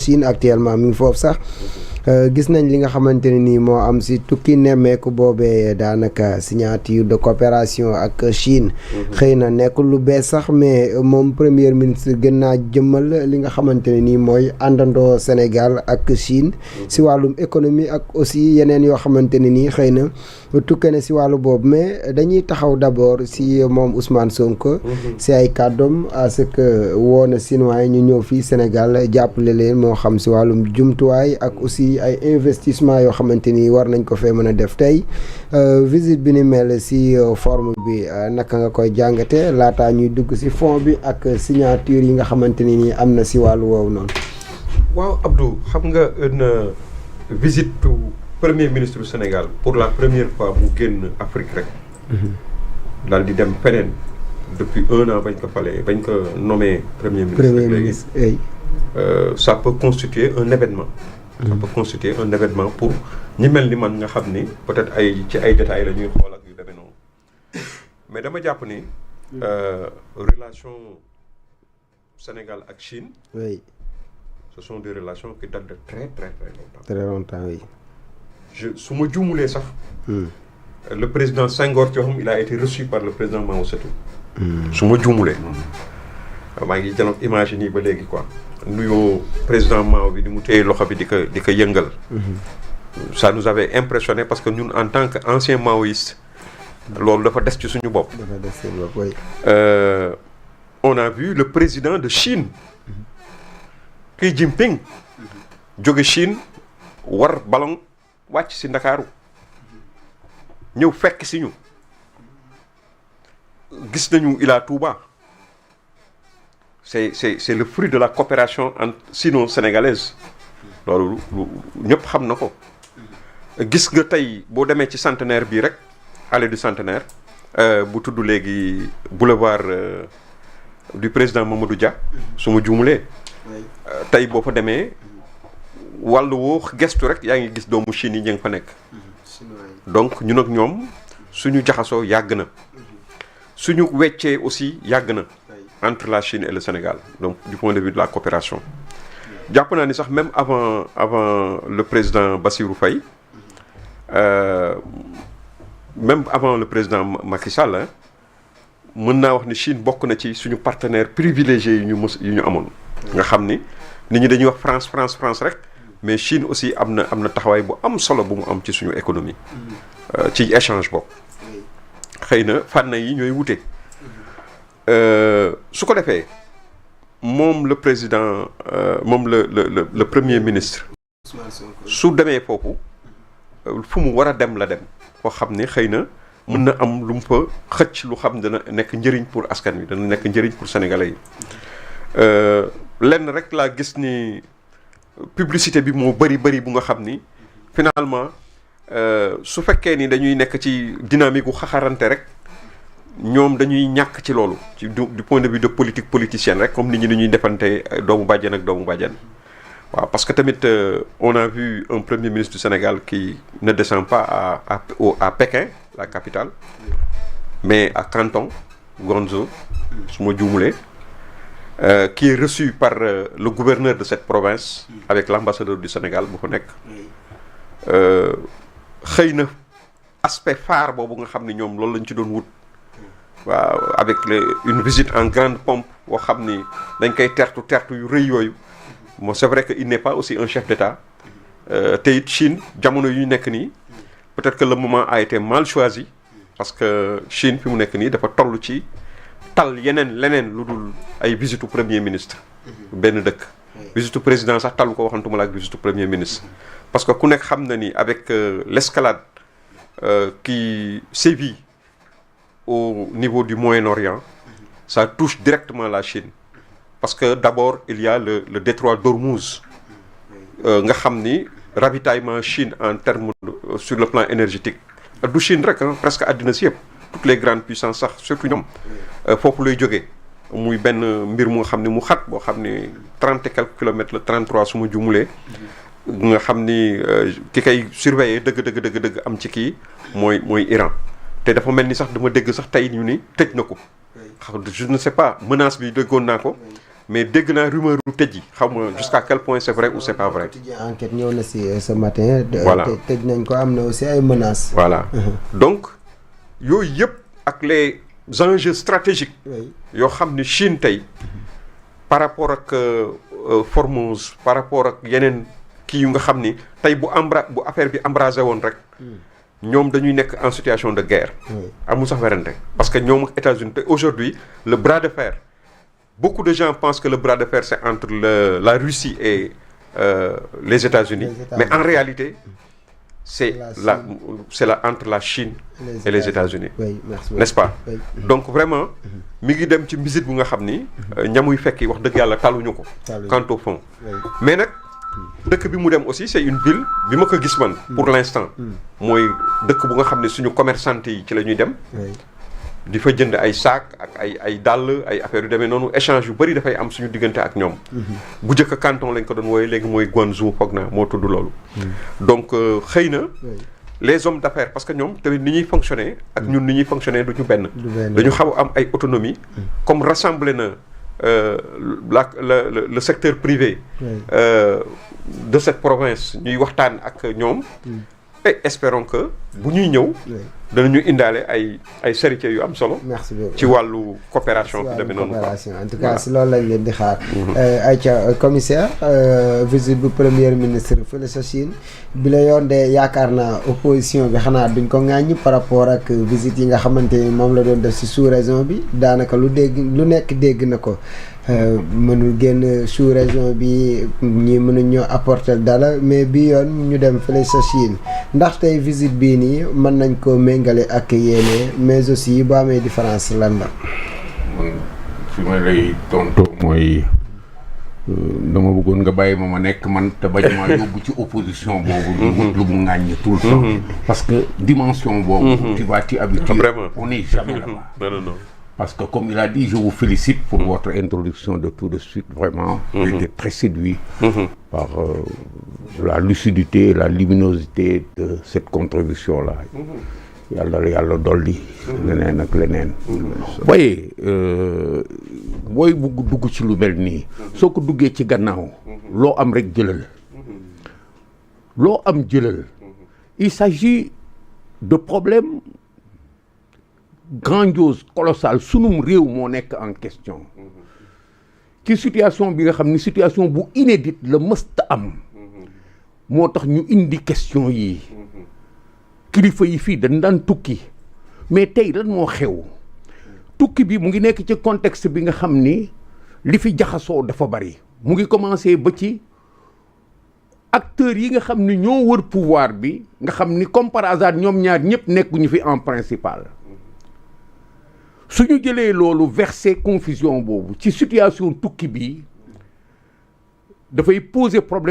Chine actuellement mi ngi foofu sax gis nañ li nga xamante ne nii moo am si tukki nemmeeku boobee daanaka signature de coopération ak Chine. xëy na nekkul lu bees sax mais moom premier ministre gën naa jëmmal li nga xamante ne nii mooy àndandoo Sénégal ak Chine. si wàllum économie ak aussi yeneen yoo xamante ne nii xëy na tukkee na si wàllu boobu mais dañuy taxaw d'abord si moom Ousmane Sonko. si ay kàddoom à ce que woo na Chinois yi ñu ñëw fii Sénégal jàppale leen moo xam si wàllum jumtuwaay ak aussi ay investissement yoo xamante ni war nañ ko fee mën a def tey visite bi ni mel si forme bi naka nga koy jàngate laataa ñuy dugg si fond bi ak signature yi nga xamante ni am na si wàllu woowu noonu. waaw Abdou xam nga une visite du premier ministre du Sénégal pour la première fois mu génn Afrique rek. daal di dem feneen depuis 1 an bañ ko falee bañ ko nommé premier ministre léegi. Ça peut constituer un événement. Ça peut constituer un événement pour ñi mel ni man nga xam ni peut-être ci ay détails la ñuy xool ak yu demee noonu mais dama jàpp ni relation Sénégal ak Chine. oui. Ce sont des relations qui datent de très très très longtemps. Très longtemps, oui. su ma juumulee sax. Le président Senghor ci waxam il a été reçu par le président Mao Tse-tung. su ma juumulee. maa ngi jëloon image yi ba léegi quoi. nuyoo président Mao bi di mu téye loxo bi di ko yëngal. Ça nous avait impressionné parce que ñun en tant que ancien maoïste loolu dafa des ci suñu bopp. dafa des ci bopp, oui. On a vu le président de Chine. Xi Jinping. jóge Chine war ballon wàcc si Ndakaaru ñëw fekk si ñu gis nañu Ila Touba. C'est le fruit de la coopération sino-sénégalaise loolu ñëpp xam na ko gis nga tey boo demee ci centenaire bii rek allée du centenaire bu tudd léegi boulevard du président Mamadou Dia su ma juumulee tey boo fa demee wàllu woo gestu rek yaa ngi gis doomu Chine yi ñu ngi fa nekk donc ñun ak ñoom suñu jaxasoo yàgg na suñu weccee aussi yàgg na entre la Chine et le Sénégal donc du point de vue de la coopération jàpp naa ni sax même avant le président Bassirou Faye même avant le président Macky Sall mën naa wax ni Chine bokk na ci suñu partenaire privilégié yu ñu amoon nga xam ni nit ñi dañuy wax France rek mais Chine aussi am na taxawaay bu am solo bu mu am ci suñu économie ci échange boobu xëy na fànn yi ñooy wute su ko defee moom le président moom le premier ministre su demee foofu fu mu war a dem la dem foo xam ne xëy na mën na am lu mu fa xëcc lu xam dana nekk njëriñ pour askan wi dana nekk njëriñ pour sénégalais yi lenn rek laa gis ni publicité bi moo bëri bu nga xam ni finalement su fekkee ni dañuy nekk ci dynamique gu xaxarante rek ñoom dañuy ñàkk ci loolu ci du point de vue de politique politicienne rek comme nit ñi dañuy defante doomu bàjjen ak doomu bàjjen waaw parce que tamit on a vu un premier ministre du Sénégal qui ne descend pas à Pékin la capitale mais à Canton Guangzhou su ma juumulee qui est reçu par le gouverneur de cette province avec l'ambassadeur du Sénégal bu fa nekk xëy na aspect phare boobu nga xam ne ñoom loolu lañ ci doon wut waaw avec une visite en grande pompe boo xam ni dañ koy tertu yu rëy yooyu bon c'est vrai que il n'est pas aussi un chef d'État te it Chine jamono yu ñu nekk nii peut-être que le moment a été mal choisi parce que Chine fi mu nekk nii dafa toll ci tal leneen lu dul ay visitu premier ministre benn dëkk visitu président sax talu ko waxantuma la ak visitu premier ministre parce que ku nekk xam na ni avec l'escalade qui sévit au niveau du Moyen-Orient ça touche directement la Chine parce que d'abord il y a le détroit d'Ormuz nga xam ni ravitaillement Chine en termes sur le plan énergétique du Chine rek presque àddina si yëpp toutes les grandes puissances sax surtout ñoom foofu lay jógee muy benn mbir mu nga xam ni mu xat boo xam ni 30 et quelques kilomètres la 33 su ma jumulee nga xam ni ki koy surveiller dëgg am ci kii mooy Iran te dafa mel ni sax dama dégg sax tey ñu ni tëj na ko je ne sais pas menace bi déggoon naa ko mais dégg naa rumeur yu tëj yi xaw ma jusqu'à quel point c'est vrai ou c'est pas vrai. quotidien enquête ñëw na si ce matin. Voilà. tëj nañ ko am na aussi ay menaces. Voilà donc yooyu yëpp ak les enjeux stratégiques oui yoo xam ni Chine tey par rapport ak Formose par rapport ak yeneen kii yu nga xam ni tey bu affaire bi embrasé woon rek ñoom dañuy nekk en situation de guerre. oui amul sax werante parce que ñoom ak États-Unis te aujourd'hui le bras de fer beaucoup de gens pensent que le bras de fer c'est entre la Russie et les États-Unis mais en réalité c'est entre la Chine et les États-Unis oui merci n'est-ce pas oui. donc vraiment mi ngi dem ci visite bu nga xam ni ñamuy fekki wax dëgg yàlla taluñu ko quant au fond oui. mais nag dëkk bi mu dem aussi c'est une ville bi ma ko gis man pour l'instant mooy dëkk bu nga xam ne suñu commerçante yi ci la ñuy dem oui. di fa jënd ay sac ak ay dàll ay affaires yu demee noonu échange yu bëri dafay am suñu diggante ak ñoom bu njëkk canton lañ ko doon wooye léegi mooy Guangzhou foog naa moo tudd loolu donc xëy na oui. les hommes d'affaires parce que ñoom tamit ni ñuy fonctionner ak ñun ni ñuy fonctionner du ñu benn du benn. dañu xaw a am ay autonomie comme rassemblé na le secteur privé oui. de cette province ñuy waxtaan ak ñoom et espérons que bu ñuy ñëw oui. danañu indaale ay charité yu am solo merci beaucoup. ci wàllu coopération bi demee noonu coopération en tout cas si loolu lañ leen di xaar. ayca commissaire visite bu premier ministre fële sa Chine bi la yoon de yaakaar naa opposition bi xanaa duñ ko ŋàññi par rapport ak visite yi nga xamante ni moom la doon def si sous-région bi daanaka lu nekk dégg na ko mënul génn sous-région bi ñi mënuñ ñoo apporter dara mais bi yoon ñu dem fële sa Chine ndax tey visite bii nii mën nañ ko méngale ak yéene mais aussi bu amee différence lan la. man fi ma lay tontoo mooy dama bëggoon nga bàyyi ma nekk man te bañ maa yóbbu ci opposition boobu. lu mu ŋàññi tout le temps. parce que dimension boobu. tu vas t'y habituer. Vraiment. On n'est jamais là-bas. non. Parce que comme il a dit, je vous félicite pour votre introduction de tout de suite. Vraiment, j'ai été très séduit par la lucidité et la luminosité de cette contribution-là. Yàlla dolli leneen ak leneen. voyez booy bugg dugg ci lu mel nii soo ko duggee ci gannaaw loo am rek jëlal loo am jëlal il s'agit de problèmes grandiose colossal sunum réew moo nekk en question ci situation bi nga xam ni situation bu inédite la mësta am moo tax ñu indi question yi kilifa yi fii dañ daan tukki mais tey lan moo xew tukki bi mu ngi nekk ci contexte bi nga xam ni li fi jaxasoo dafa bari mu ngi commencé ba ci acteurs yi nga xam ni ñoo wër pouvoir bi nga xam ni comme par hasard ñoom ñaar ñëpp nekkuñu fi en principal suñu jëlee loolu verser confusion boobu ci situation tukki bi dafay poser problème